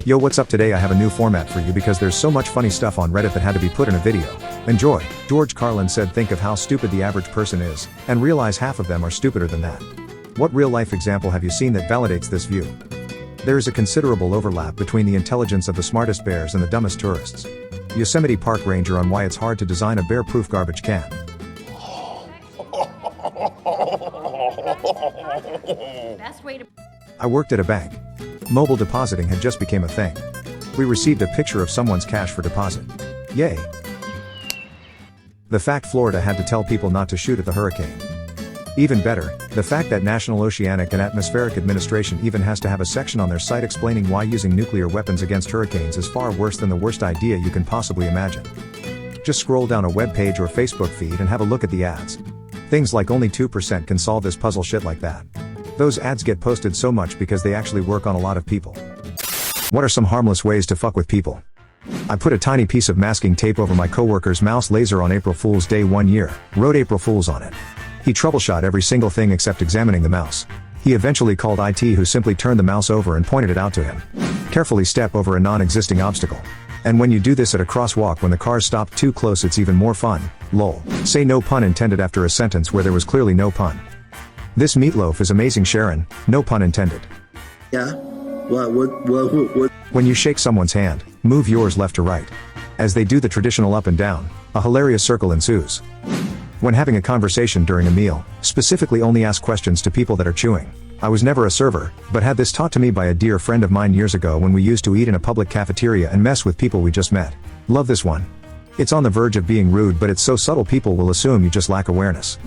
Yo, what's up? Today I have a new format for you because there's so much funny stuff on Reddit that had to be put in a video. Enjoy. George Carlin said, think of how stupid the average person is, and realize half of them are stupider than that. What real-life example have you seen that validates this view? There is a considerable overlap between the intelligence of the smartest bears and the dumbest tourists. Yosemite Park Ranger on why it's hard to design a bear-proof garbage can. Best way to... I worked at a bank. Mobile depositing had just became a thing. We received a picture of someone's cash for deposit. Yay! The fact Florida had to tell people not to shoot at the hurricane. Even better, the fact that National Oceanic and Atmospheric Administration even has to have a section on their site explaining why using nuclear weapons against hurricanes is far worse than the worst idea you can possibly imagine. Just scroll down a web page or Facebook feed and have a look at the ads. Things like only 2% can solve this puzzle, shit like that. Those ads get posted so much because they actually work on a lot of people. What are some harmless ways to fuck with people? I put a tiny piece of masking tape over my coworker's mouse laser on April Fool's Day one year, wrote April Fool's on it. He troubleshot every single thing except examining the mouse. He eventually called IT, who simply turned the mouse over and pointed it out to him. Carefully step over a non-existing obstacle. And when you do this at a crosswalk when the cars stop too close, it's even more fun. Lol. Say no pun intended after a sentence where there was clearly no pun. This meatloaf is amazing, Sharon, no pun intended. Yeah? What? When you shake someone's hand, move yours left to right. As they do the traditional up and down, a hilarious circle ensues. When having a conversation during a meal, specifically only ask questions to people that are chewing. I was never a server, but had this taught to me by a dear friend of mine years ago when we used to eat in a public cafeteria and mess with people we just met. Love this one. It's on the verge of being rude, but it's so subtle people will assume you just lack awareness.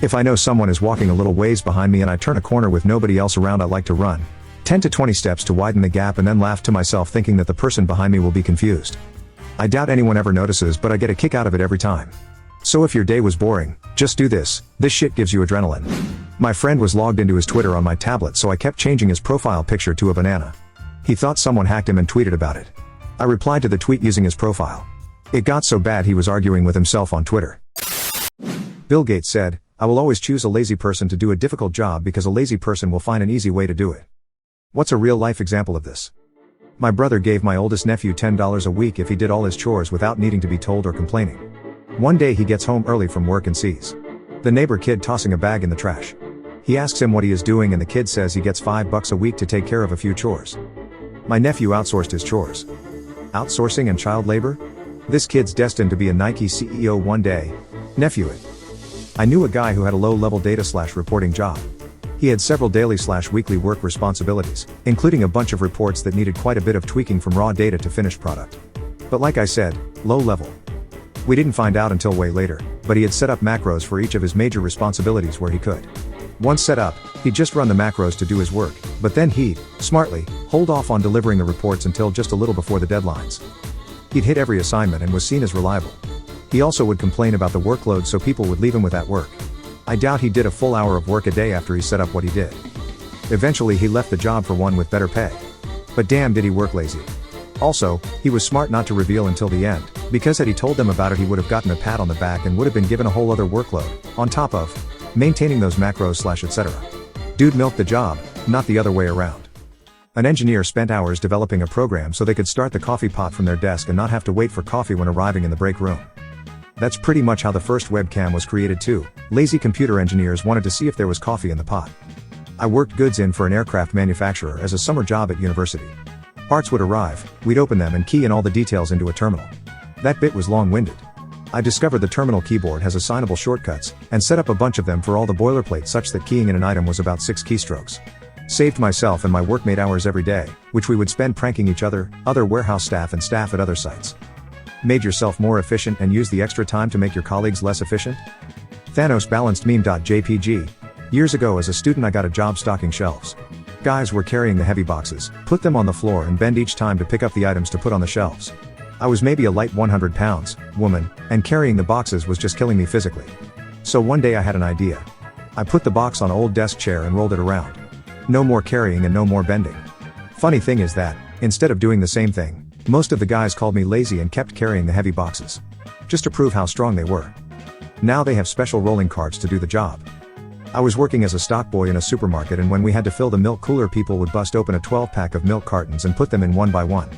If I know someone is walking a little ways behind me and I turn a corner with nobody else around, I like to run 10 to 20 steps to widen the gap and then laugh to myself, thinking that the person behind me will be confused. I doubt anyone ever notices, but I get a kick out of it every time. So if your day was boring, just do this. This shit gives you adrenaline. My friend was logged into his Twitter on my tablet, so I kept changing his profile picture to a banana. He thought someone hacked him and tweeted about it. I replied to the tweet using his profile. It got so bad he was arguing with himself on Twitter. Bill Gates said, I will always choose a lazy person to do a difficult job because a lazy person will find an easy way to do it. What's a real-life example of this? My brother gave my oldest nephew $10 a week if he did all his chores without needing to be told or complaining. One day he gets home early from work and sees the neighbor kid tossing a bag in the trash. He asks him what he is doing and the kid says he gets $5 a week to take care of a few chores. My nephew outsourced his chores. Outsourcing and child labor? This kid's destined to be a Nike CEO one day. Nephew it. I knew a guy who had a low-level data/reporting job. He had several daily/weekly work responsibilities, including a bunch of reports that needed quite a bit of tweaking from raw data to finished product. But like I said, low level. We didn't find out until way later, but he had set up macros for each of his major responsibilities where he could. Once set up, he'd just run the macros to do his work, but then he'd, smartly, hold off on delivering the reports until just a little before the deadlines. He'd hit every assignment and was seen as reliable. He also would complain about the workload so people would leave him with that work. I doubt he did a full hour of work a day after he set up what he did. Eventually he left the job for one with better pay. But damn, did he work lazy. Also, he was smart not to reveal until the end, because had he told them about it he would have gotten a pat on the back and would have been given a whole other workload, on top of maintaining those macros/etc. Dude milked the job, not the other way around. An engineer spent hours developing a program so they could start the coffee pot from their desk and not have to wait for coffee when arriving in the break room. That's pretty much how the first webcam was created too. Lazy computer engineers wanted to see if there was coffee in the pot. I worked goods in for an aircraft manufacturer as a summer job at university. Parts would arrive, we'd open them and key in all the details into a terminal. That bit was long-winded. I discovered the terminal keyboard has assignable shortcuts, and set up a bunch of them for all the boilerplate such that keying in an item was about 6 keystrokes. Saved myself and my workmate hours every day, which we would spend pranking each other, other warehouse staff and staff at other sites. Made yourself more efficient and use the extra time to make your colleagues less efficient? Thanos balanced meme.jpg. Years ago as a student I got a job stocking shelves. Guys were carrying the heavy boxes, put them on the floor and bend each time to pick up the items to put on the shelves. I was maybe a light 100 pounds, woman, and carrying the boxes was just killing me physically. So one day I had an idea. I put the box on an old desk chair and rolled it around. No more carrying and no more bending. Funny thing is that, instead of doing the same thing, most of the guys called me lazy and kept carrying the heavy boxes. Just to prove how strong they were. Now they have special rolling carts to do the job. I was working as a stock boy in a supermarket, and when we had to fill the milk cooler, people would bust open a 12-pack of milk cartons and put them in one by one.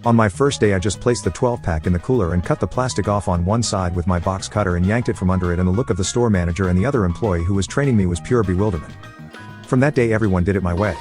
On my first day, I just placed the 12-pack in the cooler and cut the plastic off on one side with my box cutter and yanked it from under it, and the look of the store manager and the other employee who was training me was pure bewilderment. From that day, everyone did it my way.